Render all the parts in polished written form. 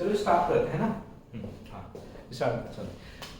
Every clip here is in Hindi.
चलो स्टार्ट करते हैं ना। हाँ स्टार्ट चलो।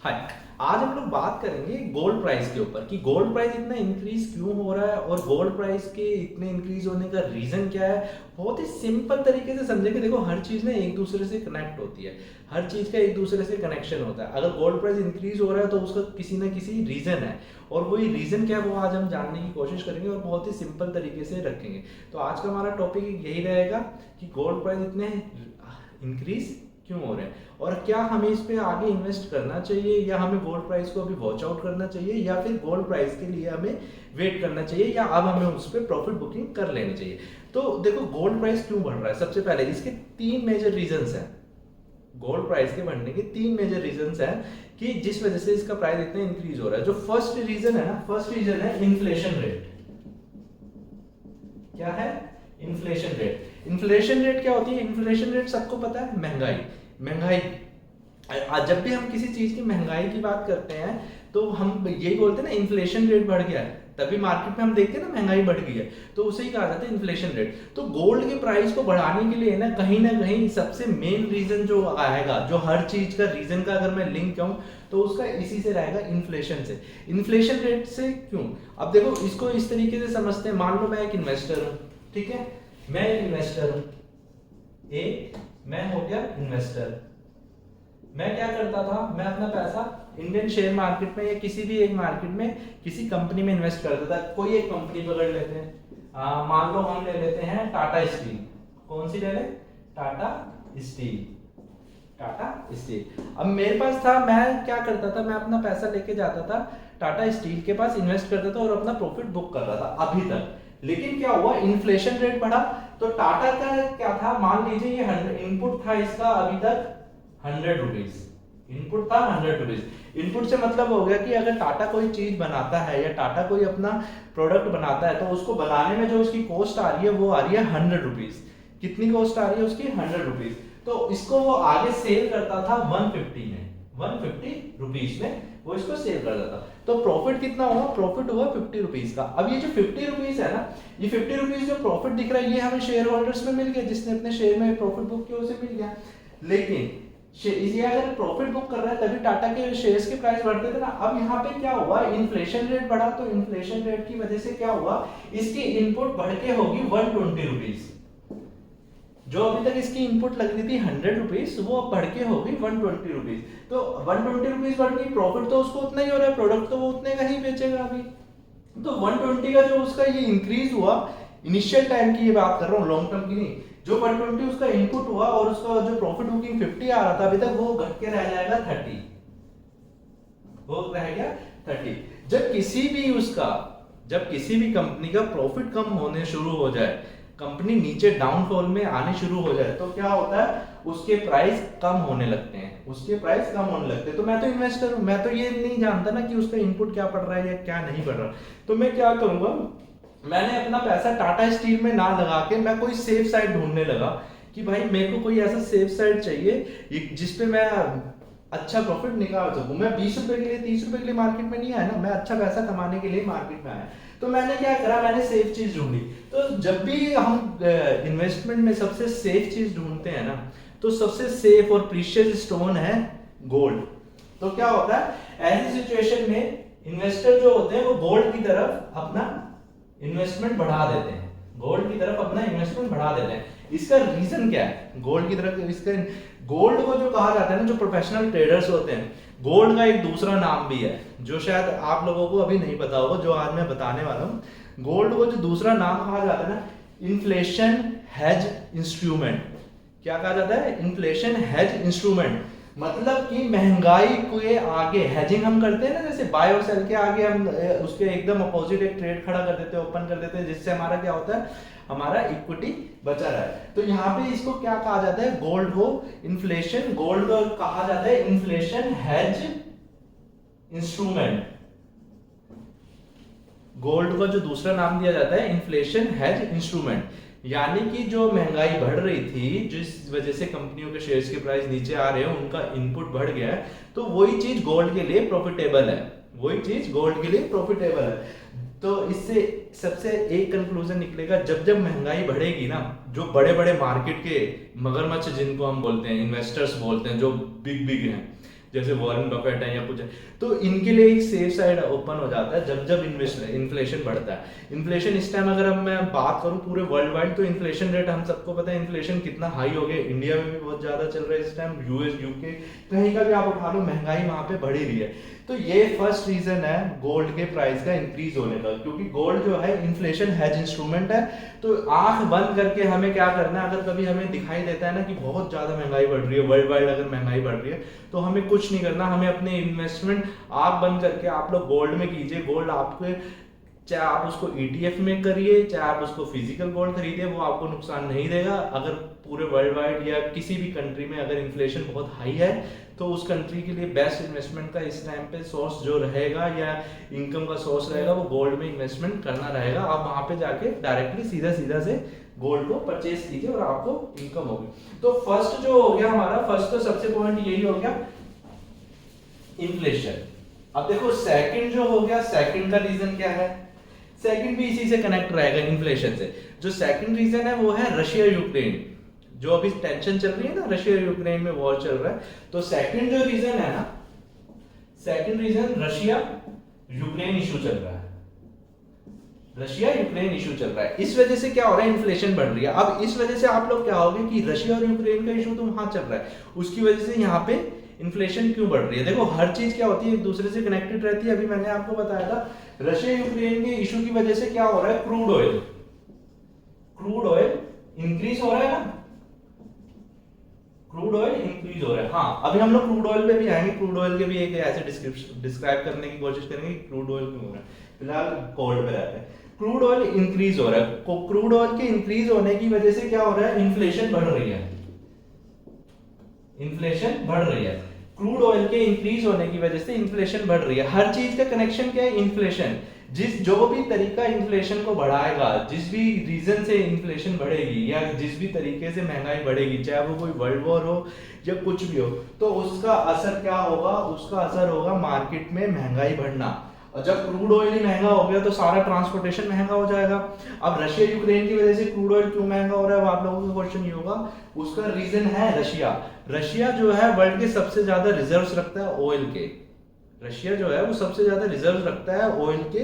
हाय, आज हम लोग बात करेंगे गोल्ड प्राइस के ऊपर कि गोल्ड प्राइस इतना इंक्रीज क्यों हो रहा है और गोल्ड प्राइस के इतने इंक्रीज होने का रीजन क्या है। बहुत ही सिंपल तरीके से समझेंगे। देखो हर चीज ना एक दूसरे से कनेक्ट होती है, हर चीज का एक दूसरे से कनेक्शन होता है। अगर गोल्ड प्राइस इंक्रीज हो रहा है तो उसका किसी ना किसी रीजन है, और वही रीजन क्या है वो आज हम जानने की कोशिश करेंगे और बहुत ही सिंपल तरीके से रखेंगे। तो आज का हमारा टॉपिक यही रहेगा कि गोल्ड प्राइस इतने इंक्रीज क्यों हो रहे हैं और क्या हमें इस पे आगे इन्वेस्ट करना चाहिए या हमें गोल्ड प्राइस को अभी वॉच आउट करना चाहिए या फिर गोल्ड प्राइस के लिए हमें वेट करना चाहिए या अब हमें उस पर प्रॉफिट बुकिंग कर लेनी चाहिए। तो देखो गोल्ड प्राइस क्यों बढ़ रहा है, सबसे पहले इसके तीन मेजर रीजंस हैं। गोल्ड प्राइस के बढ़ने के तीन मेजर रीजंस हैं कि जिस वजह से इसका प्राइस इतना इंक्रीज हो रहा है। जो फर्स्ट रीजन है ना, फर्स्ट रीजन है इन्फ्लेशन रेट। क्या है? Inflation rate. इन्फ्लेशन रेट क्या होती है? इन्फ्लेशन रेट सबको पता है, महंगाई। महंगाई जब भी हम किसी चीज की महंगाई की बात करते हैं तो हम यही बोलते हैं ना इन्फ्लेशन रेट बढ़ गया है, तभी मार्केट में हम देखते हैं ना महंगाई बढ़ गई है, तो उसे ही कहा जाता है इन्फ्लेशन रेट। तो गोल्ड के प्राइस को बढ़ाने के लिए ना कहीं सबसे मेन रीजन जो आएगा, जो हर चीज का रीजन का अगर मैं लिंक कहूं तो उसका इसी से रहेगा, इन्फ्लेशन से। इन्फ्लेशन रेट से क्यों? अब देखो इसको इस तरीके से समझते हैं। मान लो मैं एक इन्वेस्टर हूं, ठीक है, मैं एक इन्वेस्टर हूं, मैं हो गया इन्वेस्टर। मैं क्या करता था, मैं अपना पैसा इंडियन शेयर मार्केट में या किसी भी एक मार्केट में किसी कंपनी में इन्वेस्ट करता था। कोई एक कंपनी पकड़ लेते हैं, मान लो हम ले लेते हैं टाटा स्टील। कौन सी ले लें? टाटा स्टील। टाटा स्टील। अब मेरे पास था, मैं क्या करता था, मैं अपना पैसा लेके जाता था टाटा स्टील के पास, इन्वेस्ट करता था और अपना प्रॉफिट बुक कर रहा था अभी तक। लेकिन क्या हुआ, इन्फ्लेशन रेट बढ़ा तो टाटा का क्या था, मान लीजिए ये इनपुट था इसका अभी तक 100 रुपीज, इनपुट था 100 रुपीज। इनपुट से मतलब हो गया कि अगर टाटा कोई चीज बनाता है या टाटा कोई अपना प्रोडक्ट बनाता है तो उसको बनाने में जो उसकी कॉस्ट आ रही है वो आ रही है 100 रुपीज। कितनी कॉस्ट आ रही है उसकी? 100 रुपीज। तो इसको वो आगे सेल करता था 150 में, 150 रुपीज में वो इसको सेल करता था। तो प्रॉफिट कितना हुआ? प्रॉफिट हुआ 50 रुपीज का। अब ये जो 50 रुपीज है ना, ये 50 रुपीज जो प्रॉफिट दिख रहा है ये हमें शेयर होल्डर्स में मिल गया, जिसने अपने शेयर में प्रॉफिट बुक किया उसे मिल गया। लेकिन ये अगर प्रॉफिट बुक कर रहा है तभी टाटा के शेयर्स के प्राइस बढ़ते थे ना। अब यहाँ पे क्या हुआ, इन्फ्लेशन रेट बढ़ा, तो इन्फ्लेशन रेट की वजह से क्या हुआ, इसकी इनपुट बढ़ के होगी 120 रुपीज। जो अभी तक इसकी इनपुट लग रही थी 100 रुपीज, वो अब बढ़ के होगी 120 रुपीज। तो 120 रुपीज बढ़ गई, प्रॉफिट तो उसको उतना ही हो रहा है, प्रोडक्ट तो वो उतने का ही बेचेगा अभी। तो 120 का जो उसका ये इंक्रीज हुआ, इनिशियल टाइम की ये बात कर रहा हूँ, लॉन्ग टर्म की नहीं। जो 120 उसका इनपुट हुआ और उसका जो प्रॉफिट बुकिंग 50 आ रहा था अभी तक, वो घट के रह जाएगा 30, वो रह गया 30। जब किसी भी कंपनी का प्रॉफिट कम होने शुरू हो जाए, कंपनी नीचे डाउनफॉल में आने शुरू हो जाए, तो क्या होता है, उसके प्राइस कम होने लगते हैं, उसके प्राइस कम होने लगते हैं। तो मैं तो इन्वेस्टर हूं, मैं तो ये नहीं जानता ना कि उसका इनपुट क्या पड़ रहा है या क्या नहीं पड़ रहा। तो मैं क्या करूंगा, मैंने अपना पैसा टाटा स्टील में ना लगा के मैं कोई सेफ साइड ढूंढने लगा कि भाई मेरे को कोई ऐसा सेफ साइड चाहिए जिसपे मैं अच्छा प्रॉफिट निकाल सकूं। मैं 20 रुपए के लिए 30 रुपए के लिए मार्केट में नहीं आया ना, मैं अच्छा पैसा कमाने के लिए मार्केट में आया। तो मैंने क्या करा, मैंने सेफ चीज ढूंढी। तो जब भी हम इन्वेस्टमेंट में सबसे सेफ चीज ढूंढते हैं ना, तो सबसे सेफ और प्रीशियस स्टोन है गोल्ड। तो क्या होता है, ऐसी सिचुएशन में इन्वेस्टर जो होते हैं वो गोल्ड की तरफ अपना इन्वेस्टमेंट बढ़ा देते हैं, गोल्ड की तरफ अपना इन्वेस्टमेंट बढ़ा देते हैं। इसका रीजन क्या है गोल्ड की तरफ? इसका गोल्ड को जो कहा जाता है ना, जो प्रोफेशनल ट्रेडर्स होते हैं, गोल्ड का एक दूसरा नाम भी है जो शायद आप लोगों को अभी नहीं पता होगा, जो आज मैं बताने वाला हूं। गोल्ड को जो दूसरा नाम कहा जाता है ना, इन्फ्लेशन हेज इंस्ट्रूमेंट। क्या कहा जाता है? Inflation hedge instrument. मतलब कि महंगाई के आगे हेजिंग हम करते हैं ना, जैसे बाय और सेल के आगे हम उसके एकदम अपोजिट एक ट्रेड खड़ा कर देते हैं, ओपन कर देते हैं, जिससे हमारा क्या होता है, हमारा इक्विटी बचा रहा है। तो यहाँ पे इसको क्या कहा जाता है, गोल्ड को इन्फ्लेशन, गोल्ड को कहा जाता है इन्फ्लेशन हेज इंस्ट्रूमेंट। गोल्ड का जो दूसरा नाम दिया जाता है इन्फ्लेशन हेज इंस्ट्रूमेंट। यानी कि जो महंगाई बढ़ रही थी, जिस वजह से कंपनियों के शेयर्स के प्राइस नीचे आ रहे हैं, उनका इनपुट बढ़ गया है, तो वही चीज गोल्ड के लिए प्रॉफिटेबल है, वही चीज गोल्ड के लिए प्रॉफिटेबल है। तो इससे सबसे एक कंक्लूजन निकलेगा, जब जब महंगाई बढ़ेगी ना, जो बड़े बड़े मार्केट के मगरमच्छ जिनको हम बोलते हैं, इन्वेस्टर्स बोलते हैं, जो बिग बिग हैं, जैसे वॉरेन बफेट है या कुछ है, तो इनके लिए एक सेफ साइड ओपन हो जाता है जब जब इन्फ्लेशन बढ़ता है। इन्फ्लेशन इस टाइम अगर अब मैं बात करूं पूरे वर्ल्ड वाइड, तो इन्फ्लेशन रेट हम सबको पता है इन्फ्लेशन कितना हाई हो गया, इंडिया में भी बहुत ज्यादा चल रहा है इस टाइम, यूएस यूके कहीं का भी आप उठा लो, महंगाई वहां पे बढ़ ही रही है। तो ये फर्स्ट रीजन है गोल्ड के प्राइस का इंक्रीज होने का, क्योंकि गोल्ड जो है इन्फ्लेशन हेज इंस्ट्रूमेंट है। तो आंख बंद करके हमें क्या करना है, अगर कभी हमें दिखाई देता है ना कि बहुत ज्यादा महंगाई बढ़ रही है वर्ल्ड वाइड, अगर महंगाई बढ़ रही है, तो हमें कुछ नहीं करना, हमें अपने इन्वेस्टमेंट आंख बंद करके आप लोग गोल्ड में कीजिए। गोल्ड आपके, चाहे आप उसको ETF में करिए, चाहे आप उसको फिजिकल गोल्ड खरीदिए, वो आपको नुकसान नहीं देगा। अगर पूरे वर्ल्ड वाइड या किसी भी कंट्री में अगर इन्फ्लेशन बहुत हाई है, तो उस कंट्री के लिए बेस्ट इन्वेस्टमेंट का इस टाइम पे सोर्स जो रहेगा या इनकम का सोर्स रहेगा, वो गोल्ड में इन्वेस्टमेंट करना रहेगा। आप वहां पे जाके डायरेक्टली सीधा सीधा से गोल्ड को परचेज कीजिए और आपको इनकम होगी। तो फर्स्ट जो हो गया हमारा, फर्स्ट तो सबसे पॉइंट यही हो गया इन्फ्लेशन। अब देखो सेकंड जो हो गया, सेकंड का रीजन क्या है, सेकंड भी इसी से कनेक्ट रहेगा इन्फ्लेशन से। जो सेकंड रीजन है वो है रशिया यूक्रेन, जो अभी टेंशन चल रही है ना, रशिया यूक्रेन में वॉर चल रहा है। तो सेकंड जो रीजन है ना, second reason Russia Ukraine issue चल रहा है, रशिया यूक्रेन इशू चल रहा है। इस वजह से क्या हो रहा है, इन्फ्लेशन बढ़ रही है। अब इस वजह से आप लोग क्या होगे कि रशिया और यूक्रेन का इशू तो वहां चल रहा है, उसकी वजह से यहाँ पे इन्फ्लेशन क्यों बढ़ रही है। देखो हर चीज क्या होती है एक दूसरे से कनेक्टेड रहती है। अभी मैंने आपको बताया था रशिया यूक्रेन के इशू की वजह से क्या हो रहा है, क्रूड ऑयल इंक्रीज हो रहा है ना, क्रूड ऑयल इंक्रीज हो रहा है। हाँ अभी हम लोग क्रूड ऑयल पे भी आएंगे, क्रूड ऑयल के भी एक ऐसे डिस्क्राइब करने की कोशिश करेंगे कि क्रूड ऑयल क्यों हो रहा है। फिलहाल कोल्ड पे रहते हैं। क्रूड ऑयल इंक्रीज हो रहा है, क्रूड ऑयल के इंक्रीज होने की वजह से क्या हो रहा है, इन्फ्लेशन बढ़ रही है, इन्फ्लेशन बढ़ रही है। क्रूड ऑयल के इंक्रीज होने की वजह से इन्फ्लेशन बढ़ रही है। हर चीज का कनेक्शन क्या है, इन्फ्लेशन। जो भी तरीका इन्फ्लेशन को बढ़ाएगा, जिस भी रीजन से इन्फ्लेशन बढ़ेगी या जिस भी तरीके से महंगाई बढ़ेगी, चाहे वो कोई वर्ल्ड वॉर हो या कुछ भी हो, तो उसका असर क्या होगा, उसका असर होगा मार्केट में महंगाई बढ़ना। और जब क्रूड ऑयल ही महंगा हो गया तो सारा ट्रांसपोर्टेशन महंगा हो जाएगा। अब रशिया यूक्रेन की वजह से क्रूड ऑयल क्यों महंगा हो रहा है, वो आप लोगों का क्वेश्चन ये होगा। उसका रीजन है रशिया। रशिया जो है वर्ल्ड के सबसे ज्यादा रिजर्व्स रखता है ऑयल के। रशिया जो है वो सबसे ज्यादा रिजर्व रखता है ऑयल के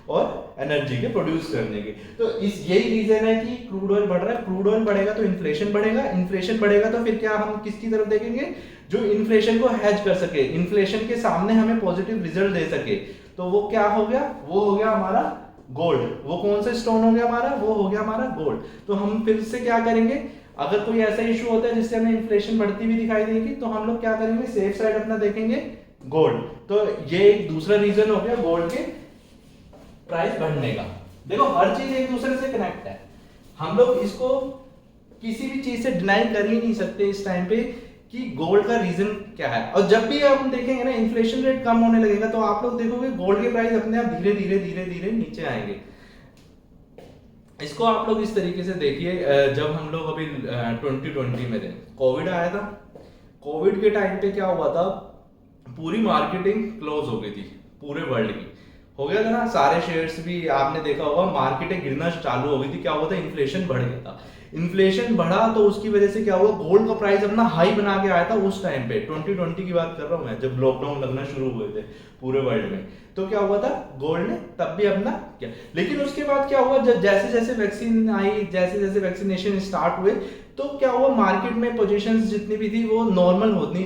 और एनर्जी के प्रोड्यूस करने के। तो इस यही रीजन है कि क्रूड ऑयल बढ़ रहा है। क्रूड ऑयल बढ़ेगा तो इन्फ्लेशन बढ़ेगा, इन्फ्लेशन बढ़ेगा तो फिर क्या हम किसकी तरफ देखेंगे, जो इन्फ्लेशन को हैज कर सके, इन्फ्लेशन के सामने हमें पॉजिटिव रिजल्ट दे सके। तो वो क्या हो गया, वो हो गया हमारा गोल्ड। वो कौन सा स्टोन हो गया हमारा, वो हो गया हमारा गोल्ड। तो हम फिर से क्या करेंगे, अगर कोई ऐसा इशू होता है जिससे हमें इन्फ्लेशन बढ़ती हुई दिखाई देगी, तो हम लोग क्या करेंगे, सेफ साइड अपना देखेंगे गोल्ड। तो ये एक दूसरा रीजन हो गया गोल्ड के प्राइस बढ़ने का। देखो हर चीज एक दूसरे से कनेक्ट है, हम लोग इसको किसी भी चीज से डिनाई कर ही नहीं सकते इस टाइम पे कि गोल्ड का रीजन क्या है। और जब भी हम देखेंगे ना इन्फ्लेशन रेट कम होने लगेगा, तो आप लोग देखोगे गोल्ड के प्राइस अपने आप धीरे धीरे धीरे धीरे नीचे आएंगे। इसको आप लोग इस तरीके से देखिए, जब हम लोग अभी 2020 में थे, कोविड आया था। कोविड के टाइम पे क्या हुआ था, पूरी मार्केटिंग क्लोज हो गई थी पूरे वर्ल्ड की, हो गया था ना, सारे शेयर्स भी आपने देखा होगा, मार्केटें गिरना चालू हो गई थी। क्या हुआ था, इन्फ्लेशन बढ़ गया था। इन्फ्लेशन बढ़ा तो उसकी वजह से क्या हुआ, गोल्ड का प्राइस अपना हाई बना के आया था उस टाइम पे। 2020 की बात कर रहा हूं मैं, जब लॉकडाउन लगना शुरू हुए थे पूरे वर्ल्ड में। तो क्या हुआ था, गोल्ड ने तब भी अपना किया। लेकिन उसके बाद क्या हुआ, जब जैसे जैसे वैक्सीन आई, जैसे जैसे वैक्सीनेशन स्टार्ट हुए, तो क्या हुआ, मार्केट में पोजीशंस जितनी भी थी वो नॉर्मल होती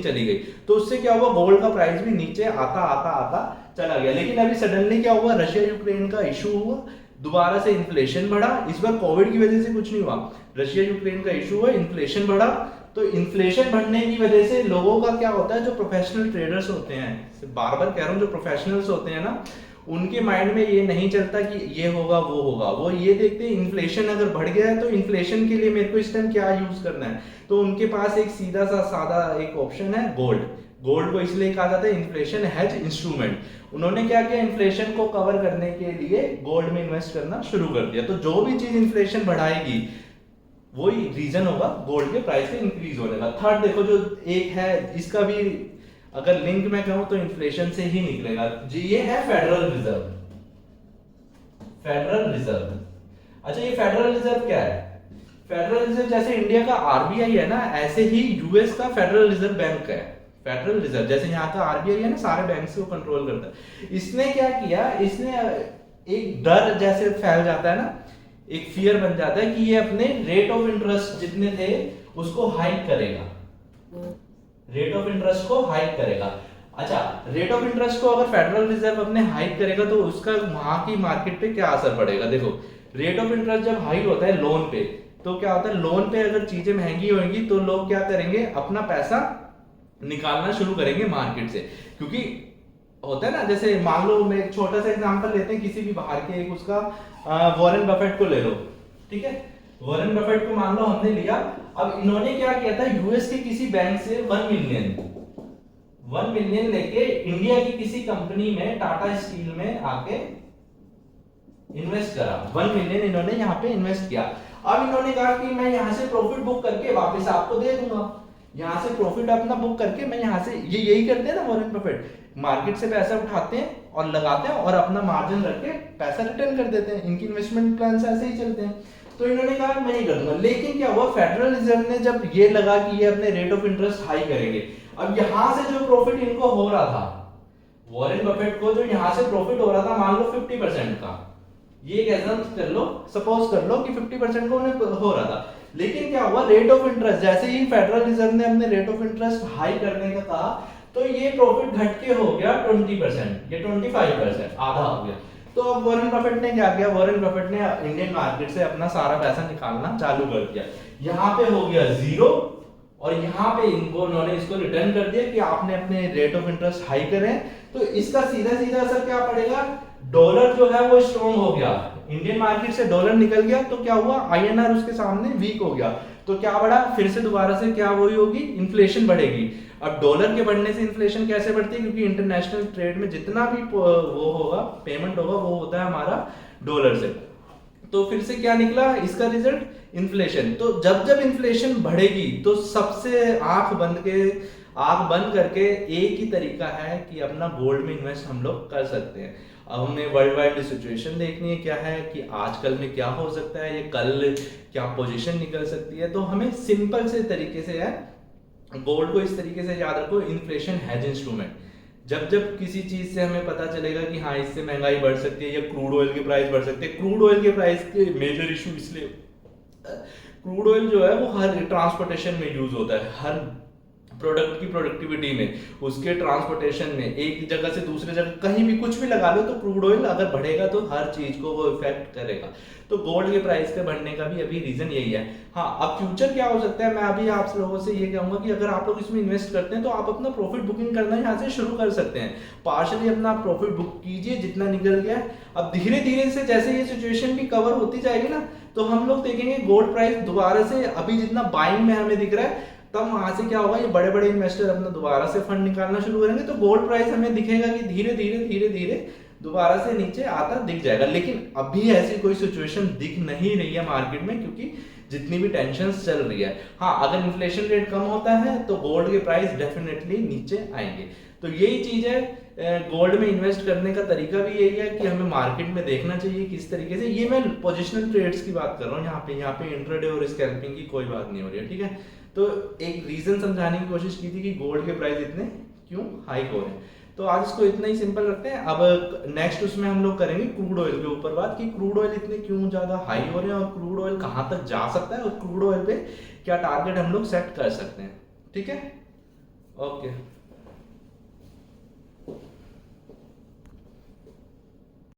चली गई। तो उससे क्या हुआ, गोल्ड का प्राइस भी नीचे आता आता आता चला गया। लेकिन अभी सडनली क्या हुआ, रशिया यूक्रेन का इशू हुआ, दोबारा से इन्फ्लेशन बढ़ा। इस बार कोविड की वजह से कुछ नहीं हुआ, रशिया यूक्रेन का इशू हुआ, इन्फ्लेशन बढ़ा। तो इन्फ्लेशन बढ़ने की वजह से लोगों का क्या होता है, जो प्रोफेशनल ट्रेडर्स होते हैं, बार बार कह रहा हूँ, जो प्रोफेशनल्स होते हैं ना, उनके माइंड में ये नहीं चलता कि ये होगा वो होगा। वो ये देखते हैं इन्फ्लेशन अगर बढ़ गया है तो इन्फ्लेशन के लिए मेरे को इस टाइम क्या यूज करना है। तो उनके पास एक सीधा सा सादा एक ऑप्शन है, गोल्ड। गोल्ड को इसलिए कहा जाता है इन्फ्लेशन हेज इंस्ट्रूमेंट। उन्होंने क्या किया, इन्फ्लेशन को कवर करने के लिए गोल्ड में इन्वेस्ट करना शुरू कर दिया। तो जो भी चीज इन्फ्लेशन बढ़ाएगी वही रीजन होगा गोल्ड के प्राइस के इंक्रीज होने का। थर्ड देखो, जो एक है, इसका भी अगर लिंक में कहूं तो इन्फ्लेशन से ही निकलेगा जी, ये है फेडरल रिजर्व। Federal reserve. अच्छा, ये फेडरल रिजर्व क्या है? फेडरल रिजर्व जैसे इंडिया का आरबीआई है ना, ऐसे ही यूएस का फेडरल रिजर्व बैंक है। फेडरल रिजर्व जैसे यहाँ का आरबीआई है ना, सारे बैंक को कंट्रोल करता है। इसने क्या किया, इसने एक डर जैसे फैल जाता है ना, एक फियर बन जाता है कि ये अपने रेट ऑफ इंटरेस्ट जितने थे उसको हाइक करेगा, रेट ऑफ इंटरेस्ट को हाइक करेगा। अच्छा, रेट ऑफ इंटरेस्ट को अगर फेडरल रिजर्व अपने हाइक करेगा तो उसका वहां की मार्केट पे क्या असर पड़ेगा? देखो, रेट ऑफ इंटरेस्ट जब हाइक होता है लोन पे, तो क्या होता है, लोन पे अगर चीजें महंगी होंगी तो लोग क्या करेंगे, अपना पैसा निकालना शुरू करेंगे मार्केट से। क्योंकि होता है ना, जैसे मान लो मैं एक छोटा सा एग्जांपल लेते हैं किसी भी बाहर के, एक उसका वॉरेन बफेट को ले लो, ठीक है। वॉरेन बफेट को मान लो हमने लिया। अब इन्होंने क्या किया था, यूएस के किसी बैंक से 1 मिलियन लेके इंडिया की किसी कंपनी में, टाटा स्टील में आके इन्वेस्ट करा। 1 मिलियन इन्होंने यहाँ पे इन्वेस्ट किया। अब इन्होंने कहा कि मैं यहाँ से प्रॉफिट बुक करके वापस आपको दे दूंगा, यहाँ से प्रॉफिट अपना बुक करके मैं यहाँ से, ये यही करते हैं ना वॉरेन बफेट, मार्केट से पैसा उठाते हैं और लगाते हैं और अपना मार्जिन रख के पैसा रिटर्न कर देते हैं। इनकी इन्वेस्टमेंट प्लान ऐसे ही चलते हैं। तो इन्होंने कहा मैं नहीं करूंगा। लेकिन क्या हुआ, फेडरल रिजर्व ने जब ये लगा कि ये अपने रेट ऑफ इंटरेस्ट हाई करेंगे, अब यहां से जो प्रॉफिट इनको हो रहा था, वॉरेन बफेट को जो यहां से प्रॉफिट हो रहा था, मान लो 50% का, ये एग्जाम्पल कर लो, सपोज कर लो कि 50% को उन्हें हो रहा था। लेकिन क्या हुआ, रेट ऑफ इंटरेस्ट जैसे ही फेडरल रिजर्व ने अपने रेट ऑफ इंटरेस्ट हाई करने का कहा, तो ये प्रॉफिट घट के हो गया 20%, ये 25%, आधा हो गया। तो अब वॉरेन बफेट ने क्या किया, वॉरेन बफेट ने इंडियन मार्केट से अपना सारा पैसा निकालना चालू कर दिया। यहाँ पे हो गया 0 और यहाँ पे इनको, उन्होंने इसको रिटर्न कर दिया कि आपने अपने रेट ऑफ इंटरेस्ट हाई करें। तो इसका सीधा सीधा असर क्या पड़ेगा, डॉलर जो है वो स्ट्रॉन्ग हो गया, इंडियन मार्केट से डॉलर निकल गया, तो क्या हुआ, आईएनआर उसके सामने वीक हो गया। तो क्या बढ़ा, फिर से दोबारा से क्या वही होगी, इन्फ्लेशन बढ़ेगी। अब डॉलर के बढ़ने से इन्फ्लेशन कैसे बढ़ती है, क्योंकि इंटरनेशनल ट्रेड में जितना भी वो होगा, पेमेंट होगा, वो होता है हमारा डॉलर से। तो फिर से क्या निकला इसका रिजल्ट, इन्फ्लेशन। तो जब जब इन्फ्लेशन बढ़ेगी तो सबसे आंख बंद करके एक ही तरीका है कि अपना गोल्ड में इन्वेस्ट हम लोग कर सकते हैं। अब हमें वर्ल्ड वाइड सिचुएशन देखनी है क्या है, कि आजकल में क्या हो सकता है, ये कल क्या पोजीशन निकल सकती है। तो हमें सिंपल से तरीके से है, गोल्ड को इस तरीके से याद रखो, इन्फ्लेशन हेज इंस्ट्रूमेंट। जब जब किसी चीज से हमें पता चलेगा कि हाँ इससे महंगाई बढ़ सकती है या क्रूड ऑयल के प्राइस बढ़ सकते हैं, क्रूड ऑयल के प्राइस के मेजर इशू इसलिए, क्रूड ऑयल जो है वो हर ट्रांसपोर्टेशन में यूज होता है, हर प्रोडक्ट की प्रोडक्टिविटी में, उसके ट्रांसपोर्टेशन में, एक जगह से दूसरे जगह कहीं भी कुछ भी लगा लो तो क्रूड ऑयल अगर बढ़ेगा तो हर चीज को वो इफेक्ट करेगा। तो गोल्ड के प्राइस के बढ़ने का भी अभी रीजन यही है। हाँ, अब फ्यूचर क्या हो सकता है, मैं अभी आप लोगों से ये कहूंगा कि अगर आप लोग इसमें इन्वेस्ट करते हैं तो आप अपना प्रॉफिट बुकिंग करना यहाँ से शुरू कर सकते हैं। पार्शली अपना प्रॉफिट बुक कीजिए जितना निकल गया है। अब धीरे धीरे से जैसे ये सिचुएशन भी कवर होती जाएगी ना, तो हम लोग देखेंगे गोल्ड प्राइस दोबारा से, अभी जितना बाइंग में हमें दिख रहा है, तब वहां से क्या होगा, ये बड़े बड़े इन्वेस्टर अपना दोबारा से फंड निकालना शुरू करेंगे, तो गोल्ड प्राइस हमें दिखेगा कि धीरे धीरे दोबारा से नीचे आता दिख जाएगा। लेकिन अभी ऐसी कोई सिचुएशन दिख नहीं रही है मार्केट में, क्योंकि जितनी भी टेंशन्स चल रही है। हाँ, अगर इन्फ्लेशन रेट कम होता है तो गोल्ड के प्राइस डेफिनेटली नीचे आएंगे। तो यही चीज है, गोल्ड में इन्वेस्ट करने का तरीका भी यही है कि हमें मार्केट में देखना चाहिए किस तरीके से। ये मैं पोजिशनल ट्रेड्स की बात कर रहा हूँ यहाँ पे इंट्राडे और स्कैल्पिंग की कोई बात नहीं हो रही है, ठीक है। तो एक रीजन समझाने की कोशिश की थी कि गोल्ड के प्राइस इतने क्यों हाई हो रहे हैं। तो आज इसको इतना ही सिंपल रखते हैं। अब नेक्स्ट उसमें हम लोग करेंगे क्रूड ऑयल के ऊपर बात, कि क्रूड ऑयल इतने क्यों ज्यादा हाई हो रहे हैं और क्रूड ऑयल कहाँ तक जा सकता है और क्रूड ऑयल पे क्या टारगेट हम लोग सेट कर सकते हैं, ठीक है। ओके।